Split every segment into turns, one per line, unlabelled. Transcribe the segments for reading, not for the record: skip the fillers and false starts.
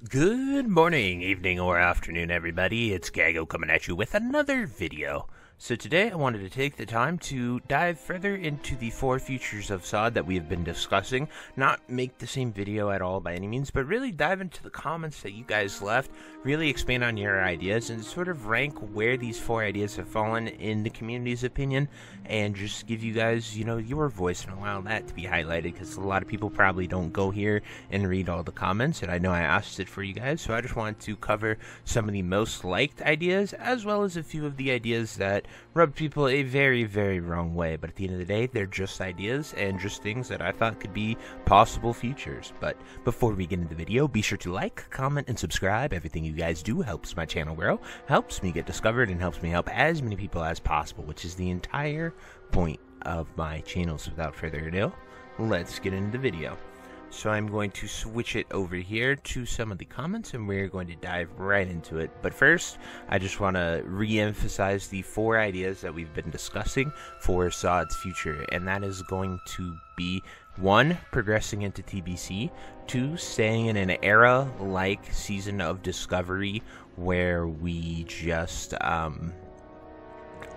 Good morning, evening, or afternoon, everybody. It's Kaghoe coming at you with another video. So today I wanted to take the time to dive further into the 4 features of SoD that we have been discussing. Not make the same video at all by any means, but really dive into the comments that you guys left, really expand on your ideas, and sort of rank where these 4 ideas have fallen in the community's opinion, and just give you guys, your voice and allow that to be highlighted, because a lot of people probably don't go here and read all the comments, and I know I asked it for you guys, so I just wanted to cover some of the most liked ideas, as well as a few of the ideas that rubbed people a very, very wrong way. But at the end of the day, they're just ideas and just things that I thought could be possible features. But before we get into the video, be sure to like, comment, and subscribe. Everything you guys do helps my channel grow, helps me get discovered, and helps me help as many people as possible, which is the entire point of my channel. So without further ado, let's get into the video. So I'm going to switch it over here to some of the comments, and we're going to dive right into it. But first, I just want to re-emphasize the 4 ideas that we've been discussing for SoD's future, and that is going to be 1. Progressing into TBC, 2. Staying in an era like Season of Discovery, where we just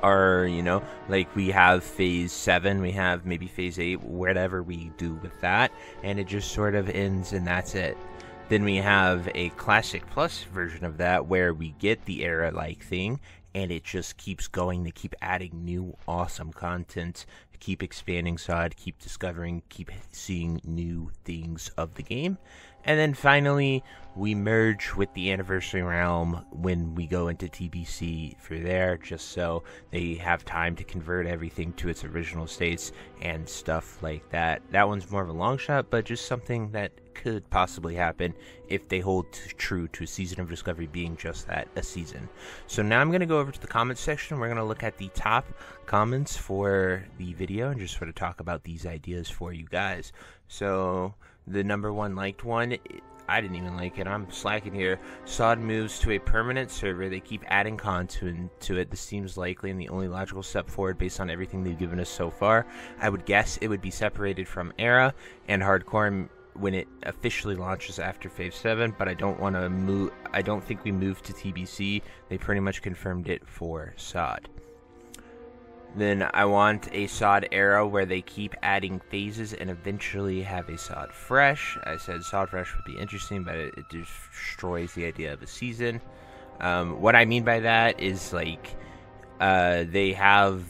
are, like we have phase 7, we have maybe phase 8, whatever we do with that, and it just sort of ends and that's it. Then we have a Classic Plus version of that where we get the era-like thing, and it just keeps going to keep adding new awesome content, keep expanding SoD, keep discovering, keep seeing new things of the game. And then finally, we merge with the Anniversary Realm when we go into TBC for there, just so they have time to convert everything to its original states and stuff like that. That one's more of a long shot, but just something that could possibly happen if they hold true to Season of Discovery being just that, a season. So now I'm going to go over to the comments section. We're going to look at the top comments for the video and just sort of talk about these ideas for you guys. So the number 1 liked one, I didn't even like it. I'm slacking here. SoD moves to a permanent server. They keep adding content to it. This seems likely and the only logical step forward based on everything they've given us so far. I would guess it would be separated from Era and Hardcore when it officially launches after Phase 7, but I don't want to move. I don't think we move to TBC. They pretty much confirmed it for SoD. Then I want a SoD era where they keep adding phases and eventually have a SoD Fresh. I said SoD Fresh would be interesting, but it destroys the idea of a season. What I mean by that is, like, they have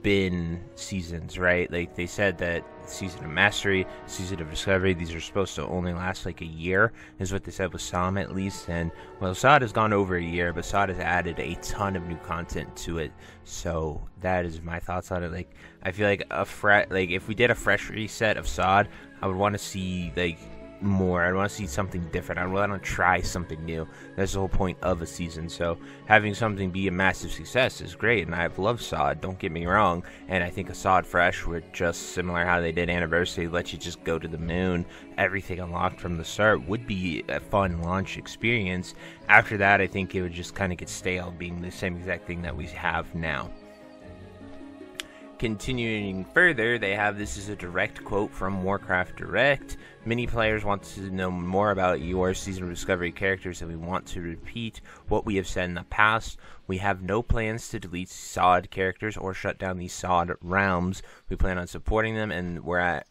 been seasons, right? Like, they said that Season of Mastery, Season of Discovery, these are supposed to only last like a year, is what they said with SOM at least. And well, SoD has gone over a year, but SoD has added a ton of new content to it. So that is my thoughts on it. Like, I feel like if we did a fresh reset of SoD, I would want to see like more. I'd want to see something different. I'd want to try something new. That's the whole point of a season. So having something be a massive success is great, and I've loved SoD, don't get me wrong, and I think a SoD Fresh would just similar how they did Anniversary, let you just go to the moon, everything unlocked from the start, would be a fun launch experience. After that, I think it would just kind of get stale being the same exact thing that we have now. Continuing further, they have, this is a direct quote from Warcraft Direct. Many players want to know more about your Season of Discovery characters, and we want to repeat what we have said in the past. We have no plans to delete SoD characters or shut down these SoD realms. We plan on supporting them, and we're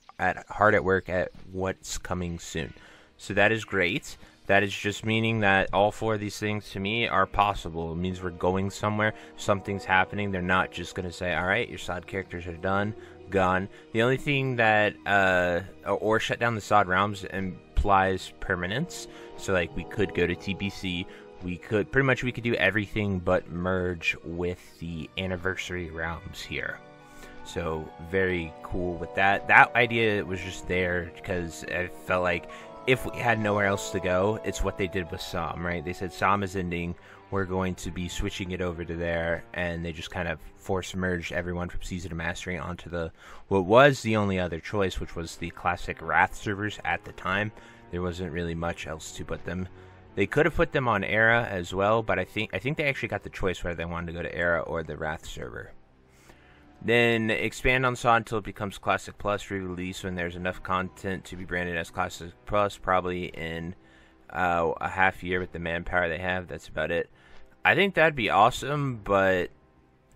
hard at work at what's coming soon. So that is great. That is just meaning that all 4 of these things to me are possible. It means we're going somewhere, something's happening. They're not just going to say, alright, your SoD characters are done, gone. The only thing that, or shut down the SoD realms implies permanence. So like we could go to TBC, we could do everything but merge with the Anniversary realms here. So very cool with that. That idea was just there because I felt like if we had nowhere else to go, it's what they did with SOM, right? They said SOM is ending, we're going to be switching it over to there, and they just kind of force merged everyone from Season of Mastery onto what was the only other choice, which was the classic Wrath servers at the time. There wasn't really much else to put them. They could have put them on Era as well, but I think they actually got the choice whether they wanted to go to Era or the Wrath server. Then expand on SoD until it becomes Classic Plus, re-release when there's enough content to be branded as Classic Plus, probably in a half year with the manpower they have. That's about it. I think that'd be awesome, but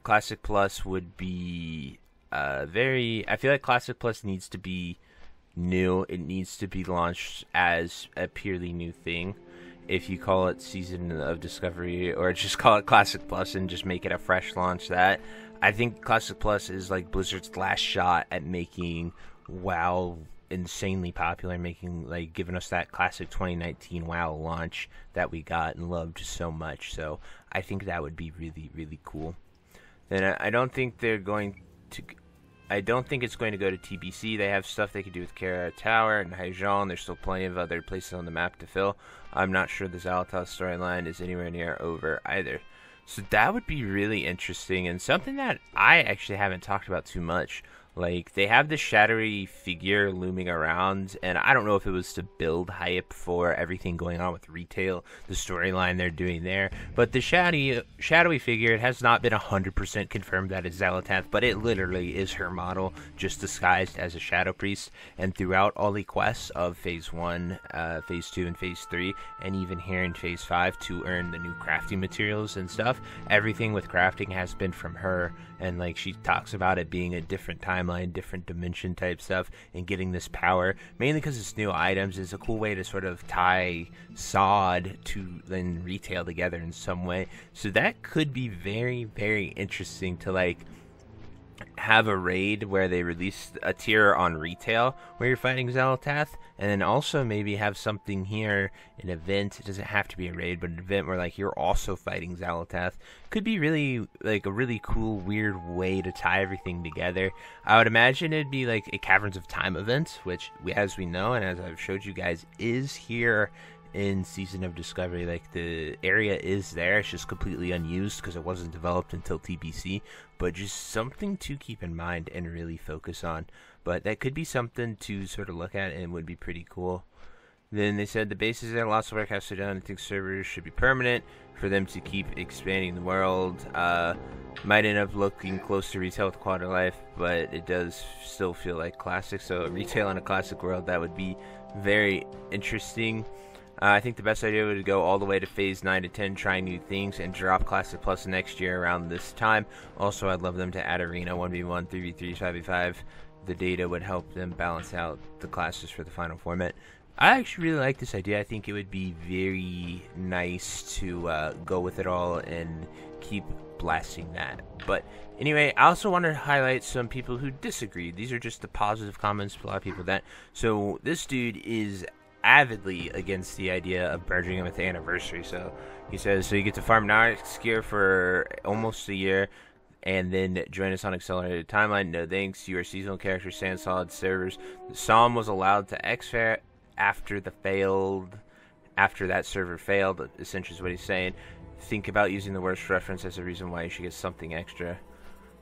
Classic Plus would be very... I feel like Classic Plus needs to be new. It needs to be launched as a purely new thing. If you call it Season of Discovery, or just call it Classic Plus and just make it a fresh launch, I think Classic Plus is like Blizzard's last shot at making WoW insanely popular, giving us that classic 2019 WoW launch that we got and loved so much. So I think that would be really, really cool. Then I don't think they're going to... I don't think it's going to go to TBC. They have stuff they could do with Kara Tower and Haijon. There's still plenty of other places on the map to fill. I'm not sure the Xal'atath storyline is anywhere near over either. So that would be really interesting, and something that I actually haven't talked about too much. Like, they have the shadowy figure looming around, and I don't know if it was to build hype for everything going on with retail, the storyline they're doing there, but the shadowy figure, it has not been 100% confirmed that it's Xal'atath, but it literally is her model, just disguised as a Shadow Priest, and throughout all the quests of Phase 1, Phase 2, and Phase 3, and even here in Phase 5, to earn the new crafting materials and stuff, everything with crafting has been from her, and like, she talks about it being a different timeline, different dimension type stuff, and getting this power, mainly because it's new items. Is a cool way to sort of tie SoD to then retail together in some way. So that could be very, very interesting to like have a raid where they release a tier on retail where you're fighting Xal'atath, and then also maybe have something here, an event. It doesn't have to be a raid, but an event where like you're also fighting Xal'atath. Could be really like a really cool, weird way to tie everything together. I would imagine it'd be like a Caverns of Time event, which as we know and as I've showed you guys is here in Season of Discovery. Like, the area is there, it's just completely unused because it wasn't developed until TBC, but just something to keep in mind and really focus on. But that could be something to sort of look at and would be pretty cool. Then they said the base is there, lots of work has to be done. I think servers should be permanent for them to keep expanding the world. Might end up looking close to retail with quality of life, but it does still feel like classic. So retail in a classic world, that would be very interesting. I think the best idea would go all the way to Phase 9 to 10, try new things, and drop Classic Plus next year around this time. Also, I'd love them to add Arena 1v1, 3v3, 5v5. The data would help them balance out the classes for the final format. I actually really like this idea. I think it would be very nice to go with it all and keep blasting that. But anyway, I also want to highlight some people who disagreed. These are just the positive comments, a lot of people that. So this dude is avidly against the idea of merging it with the anniversary. So he says, so you get to farm Nyx gear for almost a year and then join us on accelerated timeline. No thanks. You are seasonal characters, stand solid servers. Psalm was allowed to exfil after that server failed, essentially is what he's saying. Think about using the worst reference as a reason why you should get something extra.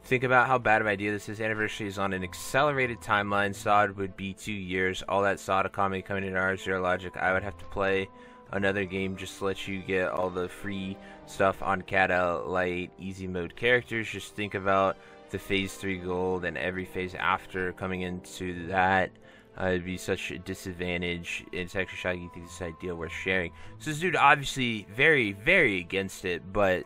Think about how bad of an idea this is. Anniversary is on an accelerated timeline. SoD would be 2 years. All that SoD economy coming in ours, zero logic. I would have to play another game just to let you get all the free stuff on Kata Light easy mode characters. Just think about the Phase 3 gold and every phase after coming into that. It'd be such a disadvantage. It's actually shocking you think this idea worth sharing. So this dude obviously very, very against it, but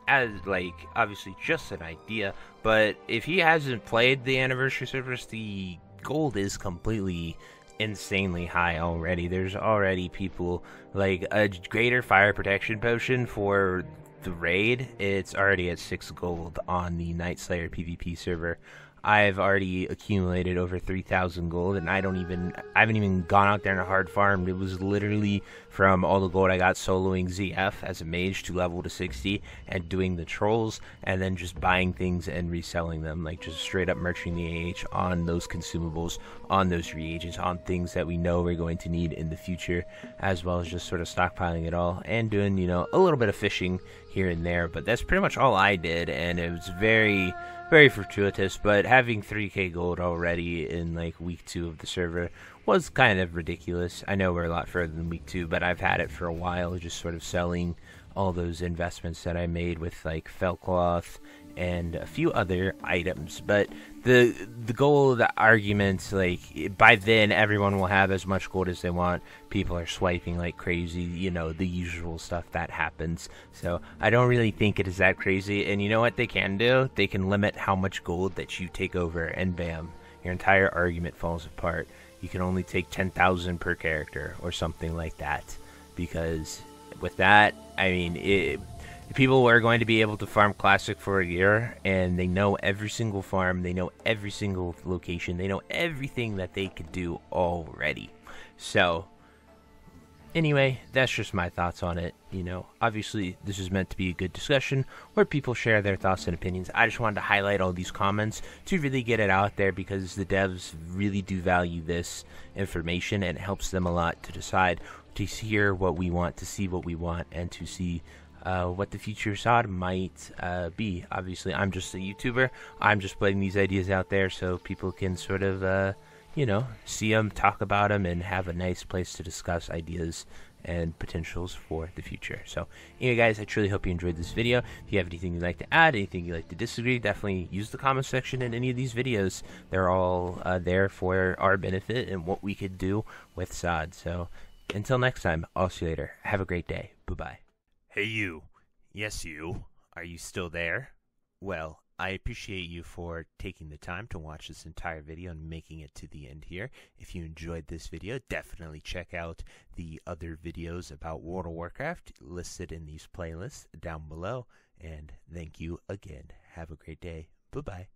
as like obviously just an idea. But if he hasn't played the anniversary servers, the gold is completely insanely high already. There's already people like a greater fire protection potion for the raid. It's already at 6 gold on the Night Slayer PvP server. I've already accumulated over 3,000 gold, and I haven't even gone out there and hard farmed. It was literally from all the gold I got soloing ZF as a mage to level to 60 and doing the trolls, and then just buying things and reselling them, like just straight up merching the AH on those consumables, on those reagents, on things that we know we're going to need in the future, as well as just sort of stockpiling it all and doing, you know, a little bit of fishing here and there. But that's pretty much all I did, and it was very, very fortuitous. But having 3k gold already in like week 2 of the server was kind of ridiculous. I know we're a lot further than week 2, but I've had it for a while, just sort of selling all those investments that I made with like Felcloth and a few other items. But the goal of the argument, like, by then everyone will have as much gold as they want. People are swiping like crazy, you know, the usual stuff that happens. So I don't really think it is that crazy. And you know what they can do? They can limit how much gold that you take over, and bam, your entire argument falls apart. You can only take 10,000 per character or something like that, because with that, I mean, people are going to be able to farm Classic for a year, and they know every single farm, they know every single location, they know everything that they could do already. So, anyway, that's just my thoughts on it. You know, obviously, this is meant to be a good discussion where people share their thoughts and opinions. I just wanted to highlight all these comments to really get it out there, because the devs really do value this information, and it helps them a lot to decide, to hear what we want, to see what we want, and to see what the future SoD might be. Obviously, I'm just a YouTuber. I'm just putting these ideas out there so people can sort of, you know, see them, talk about them, and have a nice place to discuss ideas and potentials for the future. So, anyway, guys, I truly hope you enjoyed this video. If you have anything you'd like to add, anything you'd like to disagree, definitely use the comment section in any of these videos. They're all there for our benefit and what we could do with SoD. So, until next time, I'll see you later. Have a great day. Bye-bye. Hey, you. Yes, you. Are you still there? Well, I appreciate you for taking the time to watch this entire video and making it to the end here. If you enjoyed this video, definitely check out the other videos about World of Warcraft listed in these playlists down below. And thank you again. Have a great day. Bye-bye.